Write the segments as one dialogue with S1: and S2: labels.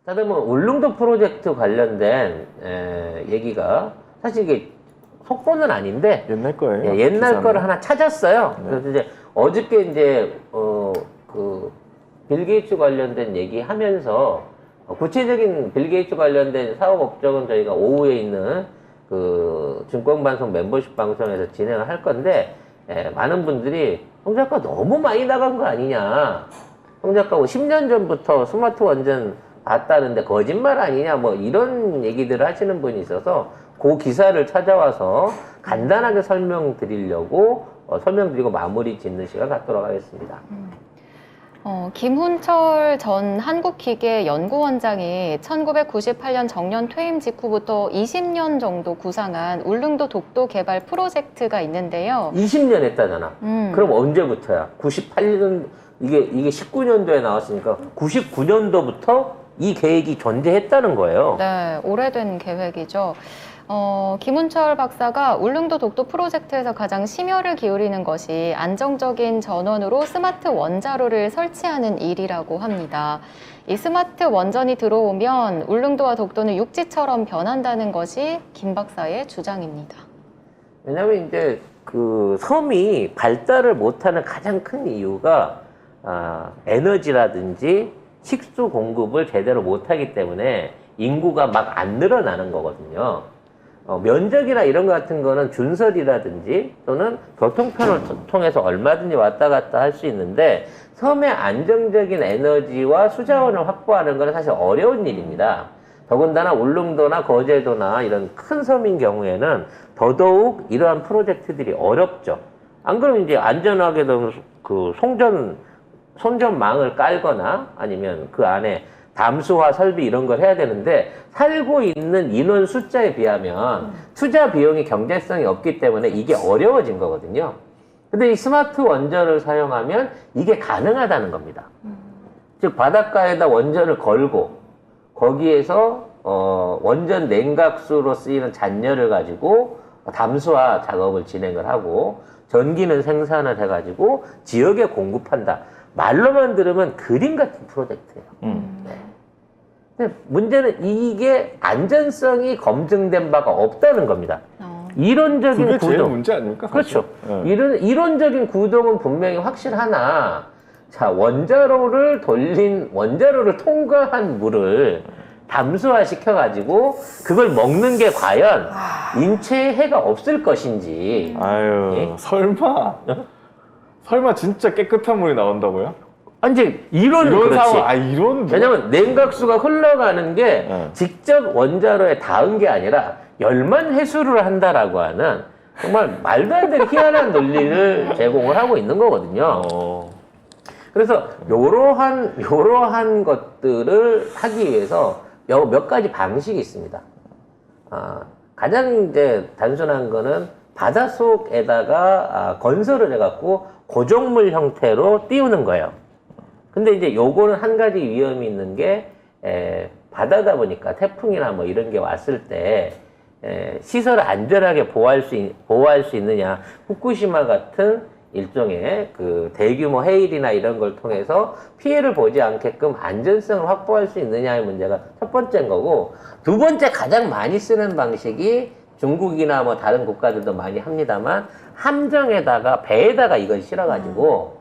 S1: 따르면 울릉도 프로젝트 관련된 얘기가 사실 이게 속보는 아닌데
S2: 옛날 거예요.
S1: 옛날
S2: 기사는.
S1: 거를 하나 찾았어요.
S2: 네.
S1: 그래서 이제 어저께 이제 그 빌 게이츠 관련된 얘기하면서 구체적인 빌 게이츠 관련된 사업 업적은 저희가 오후에 있는 그 증권방송 멤버십 방송에서 진행을 할 건데 많은 분들이 송 작가 너무 많이 나간 거 아니냐. 송 작가 10년 전부터 스마트 원전 봤다는데 거짓말 아니냐 뭐 이런 얘기들을 하시는 분이 있어서 그 기사를 찾아와서 간단하게 설명드리려고 설명드리고 마무리 짓는 시간 갖도록 하겠습니다.
S3: 김훈철 전 한국기계 연구원장이 1998년 정년 퇴임 직후부터 20년 정도 구상한 울릉도 독도 개발 프로젝트가 있는데요.
S1: 20년 했다잖아. 그럼 언제부터야? 98년, 이게 19년도에 나왔으니까 99년도부터 이 계획이 존재했다는 거예요.
S3: 네, 오래된 계획이죠. 김훈철 박사가 울릉도 독도 프로젝트에서 가장 심혈을 기울이는 것이 안정적인 전원으로 스마트 원자로를 설치하는 일이라고 합니다. 이 스마트 원전이 들어오면 울릉도와 독도는 육지처럼 변한다는 것이 김 박사의 주장입니다.
S1: 왜냐면 이제 그 섬이 발달을 못하는 가장 큰 이유가 에너지라든지 식수 공급을 제대로 못하기 때문에 인구가 막 안 늘어나는 거거든요. 면적이나 이런 것 같은 거는 준설이라든지 또는 교통편을 통해서 얼마든지 왔다 갔다 할 수 있는데 섬의 안정적인 에너지와 수자원을 확보하는 것은 사실 어려운 일입니다. 더군다나 울릉도나 거제도나 이런 큰 섬인 경우에는 더더욱 이러한 프로젝트들이 어렵죠. 안 그러면 이제 안전하게도 그 송전망을 깔거나 아니면 그 안에 담수화 설비 이런 걸 해야 되는데 살고 있는 인원 숫자에 비하면 투자 비용이 경제성이 없기 때문에 이게 어려워진 거거든요. 근데 이 스마트 원전을 사용하면 이게 가능하다는 겁니다. 즉 바닷가에다 원전을 걸고 거기에서 원전 냉각수로 쓰이는 잔열을 가지고 담수화 작업을 진행을 하고 전기는 생산을 해가지고 지역에 공급한다. 말로만 들으면 그림 같은 프로젝트예요. 네. 근데 문제는 이게 안전성이 검증된 바가 없다는 겁니다. 이론적인
S2: 그게
S1: 구동.
S2: 제일 문제 아닙니까? 사실?
S1: 그렇죠.
S2: 네.
S1: 이론적인 구동은 분명히 확실하나, 자, 원자로를 통과한 물을 담수화 시켜가지고 그걸 먹는 게 과연 인체에 해가 없을 것인지.
S2: 아유,
S1: 예?
S2: 설마 진짜 깨끗한 물이 나온다고요?
S1: 아니, 이제 이런
S2: 이런
S1: 그렇지.
S2: 상황, 이런
S1: 왜냐면 냉각수가 흘러가는 게
S2: 네.
S1: 직접 원자로에 닿은 게 아니라 열만 회수를 한다라고 하는 정말 말도 안 되는 희한한 논리를 제공을 하고 있는 거거든요. 그래서 요러한 것들을 하기 위해서 몇 가지 방식이 있습니다. 가장 이제 단순한 거는 바닷속에다가 건설을 해갖고 고정물 형태로 띄우는 거예요. 근데 이제 요거는 한 가지 위험이 있는 게 바다다 보니까 태풍이나 뭐 이런 게 왔을 때 시설을 안전하게 보호할 수 있느냐. 후쿠시마 같은 일종의 그 대규모 해일이나 이런 걸 통해서 피해를 보지 않게끔 안전성을 확보할 수 있느냐의 문제가 첫 번째인 거고, 두 번째 가장 많이 쓰는 방식이 중국이나 뭐 다른 국가들도 많이 합니다만 함정에다가 배에다가 이걸 실어가지고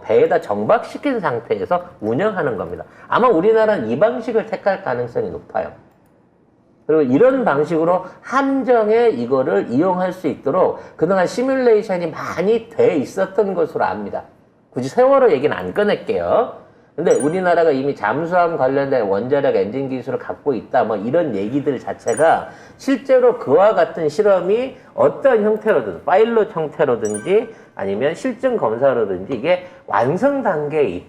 S1: 배에다 정박시킨 상태에서 운영하는 겁니다. 아마 우리나라는 이 방식을 택할 가능성이 높아요. 그리고 이런 방식으로 함정에 이거를 이용할 수 있도록 그동안 시뮬레이션이 많이 돼 있었던 것으로 압니다. 굳이 세월호 얘기는 안 꺼낼게요. 근데 우리나라가 이미 잠수함 관련된 원자력 엔진 기술을 갖고 있다, 뭐 이런 얘기들 자체가 실제로 그와 같은 실험이 어떤 형태로든, 파일럿 형태로든지 아니면 실증 검사로든지 이게 완성 단계에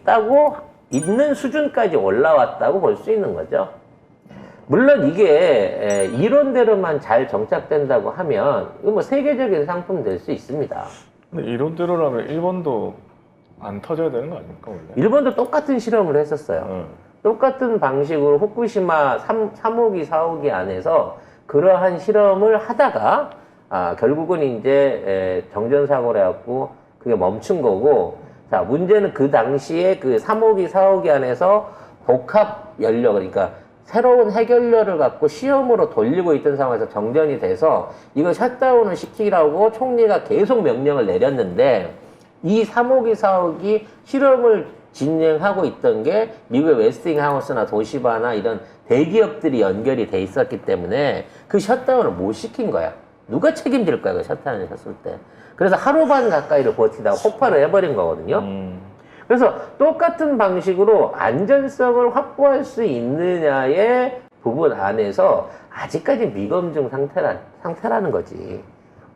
S1: 있는 수준까지 올라왔다고 볼 수 있는 거죠. 물론 이게 이론대로만 잘 정착된다고 하면 이거 뭐 세계적인 상품 될 수 있습니다.
S2: 근데 이론대로라면 일본도 안 터져야 되는 거 아닙니까, 원래?
S1: 일본도 똑같은 실험을 했었어요. 똑같은 방식으로 후쿠시마 3호기, 4호기 안에서 그러한 실험을 하다가 결국은 이제 정전사고를 해갖고 그게 멈춘 거고, 자, 문제는 그 당시에 그 3호기, 4호기 안에서 복합 연료, 그러니까 새로운 핵연료를 갖고 시험으로 돌리고 있던 상황에서 정전이 돼서 이거 셧다운을 시키라고 총리가 계속 명령을 내렸는데 이 3호기, 4호기 실험을 진행하고 있던 게 미국의 웨스팅하우스나 도시바나 이런 대기업들이 연결이 돼 있었기 때문에 그 셧다운을 못 시킨 거야. 누가 책임질 거야, 그 셧다운을 했을 때. 그래서 하루 반 가까이를 버티다가 폭발을 해버린 거거든요. 그래서 똑같은 방식으로 안전성을 확보할 수 있느냐의 부분 안에서 아직까지 미검증 상태라는 거지.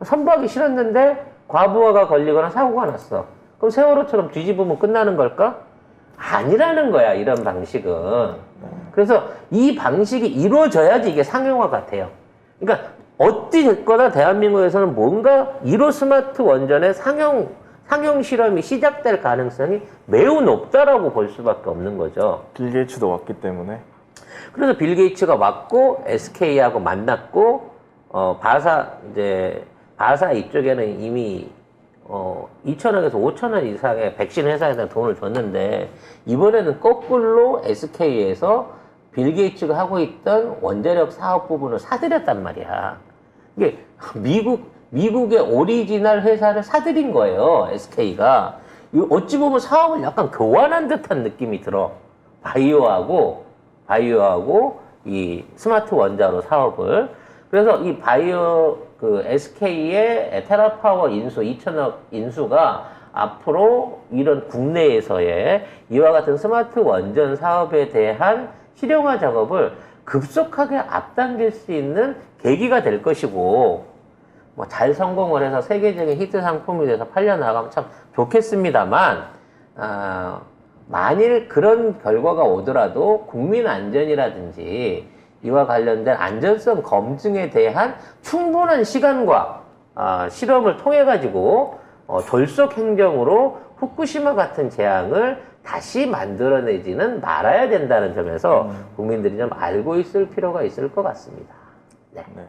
S1: 선박이 실었는데 과부하가 걸리거나 사고가 났어. 그럼 세월호처럼 뒤집으면 끝나는 걸까? 아니라는 거야, 이런 방식은. 그래서 이 방식이 이루어져야지 이게 상용화가 돼요. 그러니까 어찌 됐거나 대한민국에서는 뭔가 1호 스마트 원전의 상용 실험이 시작될 가능성이 매우 높다라고 볼 수밖에 없는 거죠.
S2: 빌 게이츠도 왔기 때문에.
S1: 그래서 빌 게이츠가 왔고 SK하고 만났고 바사 이쪽에는 이미 2천억에서 5천억 이상의 백신 회사에다 돈을 줬는데 이번에는 거꾸로 SK에서 빌 게이츠가 하고 있던 원자력 사업 부분을 사들였단 말이야. 이게 미국의 오리지널 회사를 사들인 거예요, SK가. 어찌 보면 사업을 약간 교환한 듯한 느낌이 들어. 바이오하고 이 스마트 원자로 사업을. 그래서 이 SK의 테라파워 인수, 2천억 인수가 앞으로 이런 국내에서의 이와 같은 스마트 원전 사업에 대한 실용화 작업을 급속하게 앞당길 수 있는 계기가 될 것이고, 뭐 잘 성공을 해서 세계적인 히트 상품이 돼서 팔려나가면 참 좋겠습니다만, 만일 그런 결과가 오더라도 국민 안전이라든지 이와 관련된 안전성 검증에 대한 충분한 시간과 실험을 통해 가지고 졸속 행정으로 후쿠시마 같은 재앙을 다시 만들어내지는 말아야 된다는 점에서 국민들이 좀 알고 있을 필요가 있을 것 같습니다. 네.
S2: 네.